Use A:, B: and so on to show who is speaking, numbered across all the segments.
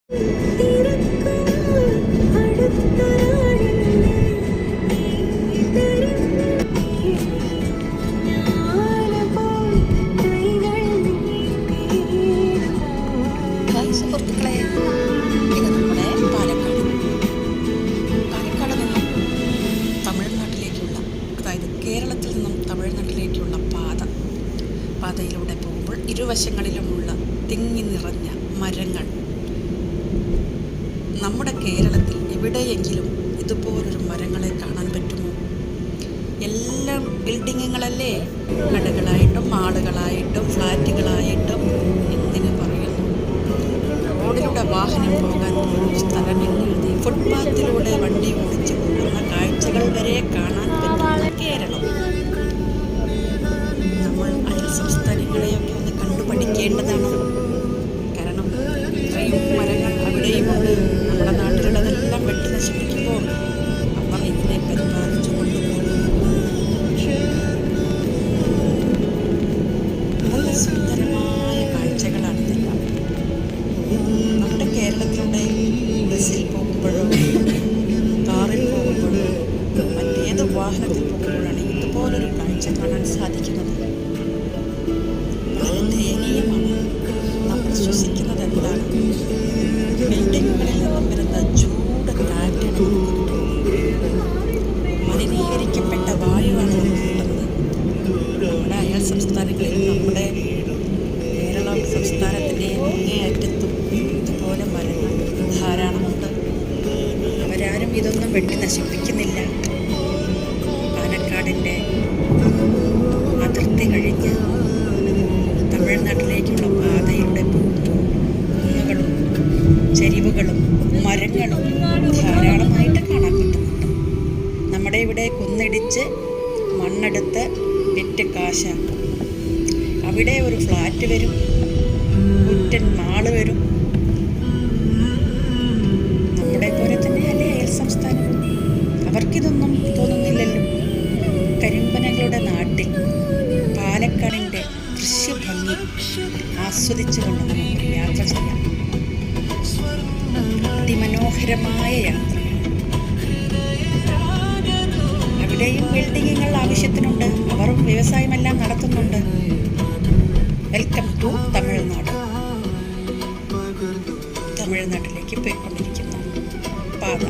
A: സുഹൃത്തുക്കളെ, ഇത് നമ്മുടെ പാലക്കാട് നിന്നും തമിഴ്നാട്ടിലേക്കുള്ള, അതായത് കേരളത്തിൽ നിന്നും തമിഴ്നാട്ടിലേക്കുള്ള പാതയിലൂടെ പോകുമ്പോൾ ഇരുവശങ്ങളിലുമുള്ള തിങ്ങി നിറഞ്ഞ മരങ്ങൾ. നമ്മുടെ കേരളത്തിൽ എവിടെയെങ്കിലും ഇതുപോലൊരു മരങ്ങളെ കാണാൻ പറ്റുമോ? എല്ലാം ബിൽഡിങ്ങുകളല്ലേ, കടകളായിട്ടും മാളുകളായിട്ടും ഫ്ലാറ്റുകളായിട്ടും. എന്തിനു പറയുന്നു, റോഡിലൂടെ വാഹനം പോകാൻ പോലും സ്ഥലമില്ലാതെ ഫുട്പാത്തിലൂടെ വണ്ടി ഓടിച്ചു പോകുന്ന കാഴ്ചകൾ വരെ കാണാൻ പറ്റുന്ന കേരളം. നമ്മൾ അയൽ സംസ്ഥാനങ്ങളെയൊക്കെ ഒന്ന് കണ്ടുപഠിക്കേണ്ടതാണ്. കാരണം ഇത്രയും മരങ്ങൾ അവിടെയുമുണ്ട്. നമ്മുടെ നാട്ടിലുള്ളതെല്ലാം വെട്ടി നശിപ്പിക്കുമ്പോൾ അവർ ഇതിനെ പരിപാലിച്ചു കൊണ്ടുപോകും. നല്ല സുന്ദരമായ കാഴ്ചകളാണിതെല്ലാം. നമ്മുടെ കേരളത്തിലൂടെ ബസ്സിൽ പോകുമ്പോഴോ കാറിൽ പോകുമ്പോഴോ മറ്റേത് വാഹനത്തിൽ പോകുമ്പോഴാണ് ഇതുപോലൊരു കാഴ്ച കാണാൻ സാധിക്കുന്നത്. വളരെ ദയനീയമാണ്. നമ്മൾ ശ്വസിക്കുന്നത് എന്താണ്? ബിൽഡിങ്ങുകളിൽ നിന്നും വരുന്ന ചൂട് കാറ്റാണ് നമുക്ക് കിട്ടുന്നത്. മലിനീകരിക്കപ്പെട്ട വായുവാണ് നമുക്ക് കിട്ടുന്നത്. നമ്മുടെ അയൽ സംസ്ഥാനങ്ങളിൽ, നമ്മുടെ കേരള സംസ്ഥാനത്തിൻ്റെ അങ്ങേയറ്റത്തും ഇതുപോലെ മരങ്ങൾ ധാരാളമുണ്ട്. അവരാരും ഇതൊന്നും വെട്ടി നശിപ്പിക്കുന്നില്ല. പാലക്കാടിൻ്റെ അതിർത്തി കഴിഞ്ഞ് തമിഴ്നാട്ടിലേക്കുള്ള പാതയിലൂടെ പോകുമ്പോൾ കുന്നുകളും ചെരിവുകളും മരങ്ങളും ധാരാളമായിട്ട് കാണാൻ പറ്റുന്നുണ്ട്. നമ്മുടെ ഇവിടെ കുന്നിടിച്ച് മണ്ണെടുത്ത് വിറ്റ് കാശാക്കും. അവിടെ ഒരു ഫ്ലാറ്റ് വരും, കുറ്റൻ മാള് വരും. നമ്മുടെ പോലെ തന്നെയല്ലേ അയൽ സംസ്ഥാനം? അവർക്കിതൊന്നും തോന്നുന്നില്ലല്ലോ. കരിമ്പനകളുടെ നാട്ടിൽ പാലക്കാടിൻ്റെ ദൃശ്യഭംഗി ആസ്വദിച്ചുകൊണ്ട് നമുക്ക് യാത്ര ചെയ്യാം. അതിമനോഹരമായ യാത്ര. അവിടെയും ബിൽഡിങ്ങുകൾ ആവശ്യത്തിനുണ്ട്. അവർ വ്യവസായമെല്ലാം നടത്തുന്നുണ്ട്. Welcome to Tamil Nadu. തമിഴ്നാട്ടിലേക്ക് പോയിക്കൊണ്ടിരിക്കുന്ന പാത.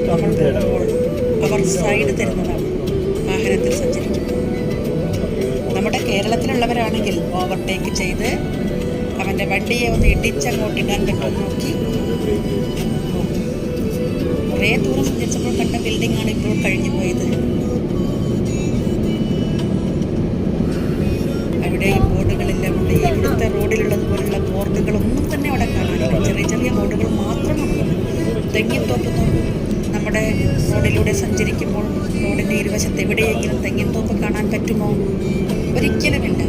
A: നമ്മൾ പോകുമ്പോൾ അവർ സൈഡ് തരുന്നതാണ് വാഹനത്തിൽ സഞ്ചരിക്കുമ്പോൾ. നമ്മുടെ കേരളത്തിലുള്ളവരാണെങ്കിൽ ഓവർടേക്ക് ചെയ്ത് അവൻ്റെ വണ്ടിയെ ഒന്ന് ഇടിച്ചങ്ങോട്ടിടാൻ പറ്റുമെന്ന് നോക്കി കുറേ ദൂരം സഞ്ചരിച്ചപ്പോൾ കണ്ട ബിൽഡിങ്ങാണ് ഇപ്പോൾ കഴിഞ്ഞു പോയത്. അവിടെ ബോർഡുകളെല്ലാം ഉണ്ട്. ഇവിടുത്തെ റോഡിലുള്ളതുപോലുള്ള ബോർഡുകളൊന്നും തന്നെ അവിടെ കാണാനില്ല. ചെറിയ ചെറിയ ബോർഡുകൾ മാത്രമാണ്. തെങ്ങിൻതോപ്പ് നോക്കൂ. നമ്മുടെ റോഡിലൂടെ സഞ്ചരിക്കുമ്പോൾ റോഡിൻ്റെ ഇരുവശത്ത് എവിടെയെങ്കിലും തെങ്ങിൻതോപ്പ് കാണാൻ പറ്റുമോ? ഒരിക്കലുമില്ല.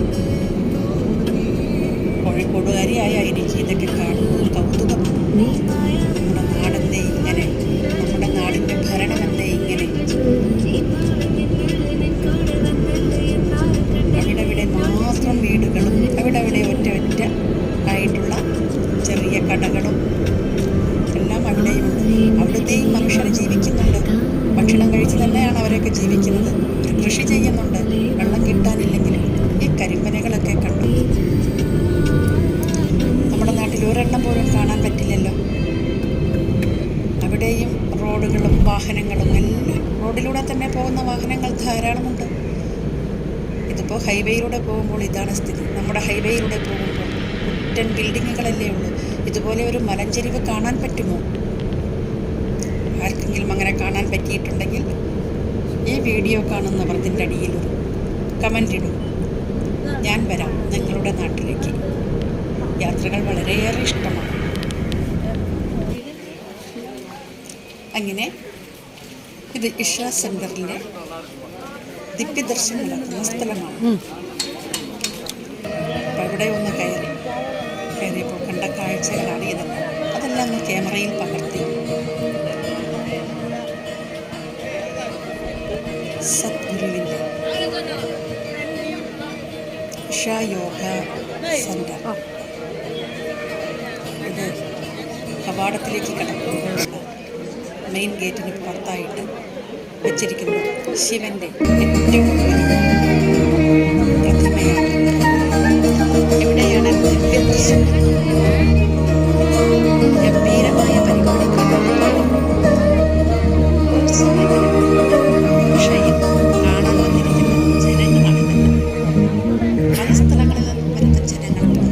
A: കോഴിക്കോടുകാരിയായ എനിക്ക് ഇതൊക്കെ കാണുമ്പോൾ കൗതുകമാണ്. നമ്മുടെ നാടെന്തേ ഇങ്ങനെ? നമ്മുടെ നാടിൻ്റെ ഭരണം എന്തേ ഇങ്ങനെ? അവിടെ മാത്രം വീടുകളും അവിടെ ഒറ്റ ആയിട്ടുള്ള ചെറിയ കടകളും എല്ലാം അവിടെയുണ്ട്. അവിടുത്തെയും മനുഷ്യർ ജീവിക്കുന്നുണ്ട്. ഭക്ഷണം കഴിച്ച് തന്നെയാണ് അവരൊക്കെ ജീവിക്കുന്നത്. കൃഷി ചെയ്യുന്നുണ്ട്. വെള്ളം കിട്ടാനില്ലെങ്കിലും ഈ കരിമ്പനകളൊക്കെ കണ്ടു. നമ്മുടെ നാട്ടിൽ ഒരെണ്ണം പോലും കാണാൻ പറ്റില്ലല്ലോ. അവിടെയും റോഡുകളും വാഹനങ്ങളും എല്ലാം റോഡിലൂടെ തന്നെ പോകുന്ന വാഹനങ്ങൾ ധാരാളമുണ്ട്. ഇതിപ്പോൾ ഹൈവേയിലൂടെ പോകുമ്പോൾ ഇതാണ് സ്ഥിതി. നമ്മുടെ ഹൈവേയിലൂടെ പോകുമ്പോൾ കുറ്റൻ ബിൽഡിങ്ങുകളല്ലേ ഉള്ളൂ. ഇതുപോലെ ഒരു മലഞ്ചെരിവ് കാണാൻ പറ്റുമോ? ആർക്കെങ്കിലും അങ്ങനെ കാണാൻ പറ്റിയിട്ടുണ്ടെങ്കിൽ ഈ വീഡിയോ കാണുന്നവർ ഇതിൻ്റെ അടിയിൽ ഒരു കമൻ്റ് ഇടും. ഞാൻ വരാം നിങ്ങളുടെ നാട്ടിലേക്ക്. യാത്രകൾ വളരെയേറെ ഇഷ്ടമാണ്. അങ്ങനെ ഇത് ഇഷ സെൻറ്ററിലെ ദിവ്യദർശനം നടക്കുന്ന സ്ഥലമാണ്. അപ്പോൾ ഇവിടെ ഒന്ന് കയറിയപ്പോൾ കണ്ട കാഴ്ചകളാണ് ഇതെല്ലാം. അതെല്ലാം ഒന്ന് ക്യാമറയിൽ പകർത്തി. സദ്ഗുരുവിൻ്റെ ഇഷ യോഗ സെൻറ്റർ. റോഡ് കവാടത്തിലേക്ക് കടക്കുമ്പോഴുള്ള മെയിൻ ഗേറ്റിന് പുറത്തായിട്ട് വെച്ചിരിക്കുന്നു ശിവൻ്റെ ഏറ്റവും വലിയ പ്രതിമയാണ്. ഇവിടെയാണ് ദിവ്യദർശനം ഗംഭീരമായ പരിപാടികൾ ക്ഷയം കാണാൻ വന്നിരിക്കുന്ന ജനങ്ങളാണിതെല്ലാം. പല സ്ഥലങ്ങളിൽ നിന്നും വരുന്ന ജനങ്ങളുണ്ട്.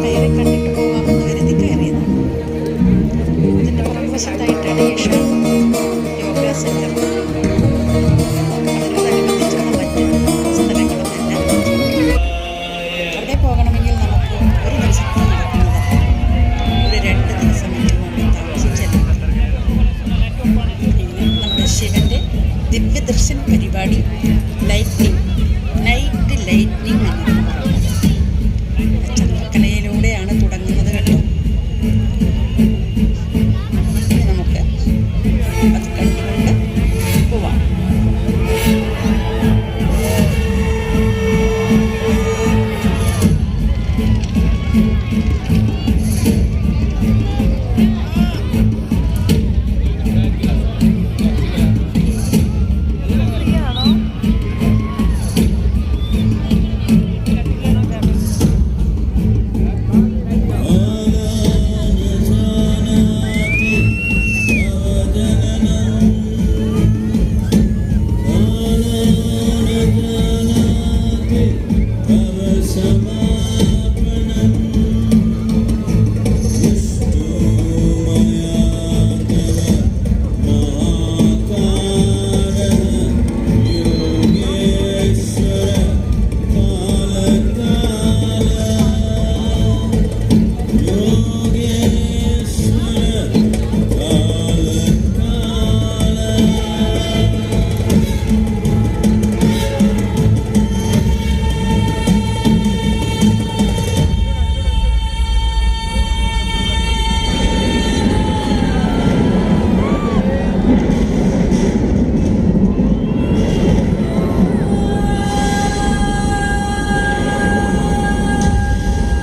A: കയറി കണ്ടിട്ട് പോകാമെന്ന് കരുതി കയറിയതാണ്. ഇതിൻ്റെ പുറകുവശത്തായിട്ടാണ് ഈഷ യോഗ സെൻ്റർ. അതിനോടനുബന്ധിച്ചുള്ള മറ്റ് സ്ഥലങ്ങളും എല്ലാം. അവിടെ പോകണമെങ്കിൽ നമുക്ക് ഒരു ദിവസത്തിൽ നടക്കുന്നതല്ല, ഒരു 2 ദിവസമെങ്കിലും അവിടെ താമസിച്ചെല്ലാം. നമ്മുടെ ശിവൻ്റെ ദിവ്യദർശൻ പരിപാടി നൈറ്റ് ലൈറ്റ്നിങ് എന്നാണ് പറയുന്നത്. ചന്ദ്രക്കലയിലൂടെയാണ് തുടങ്ങുന്നത് കേട്ടോ. ഇനി നമുക്ക് അത് കണ്ടുകൊണ്ട് പോവാം.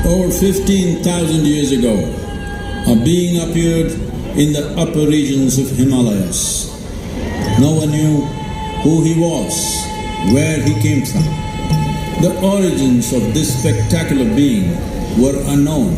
B: Over 15,000 years ago, a being appeared in the upper regions of Himalayas. No one knew who he was, where he came from. The origins of this spectacular being were unknown.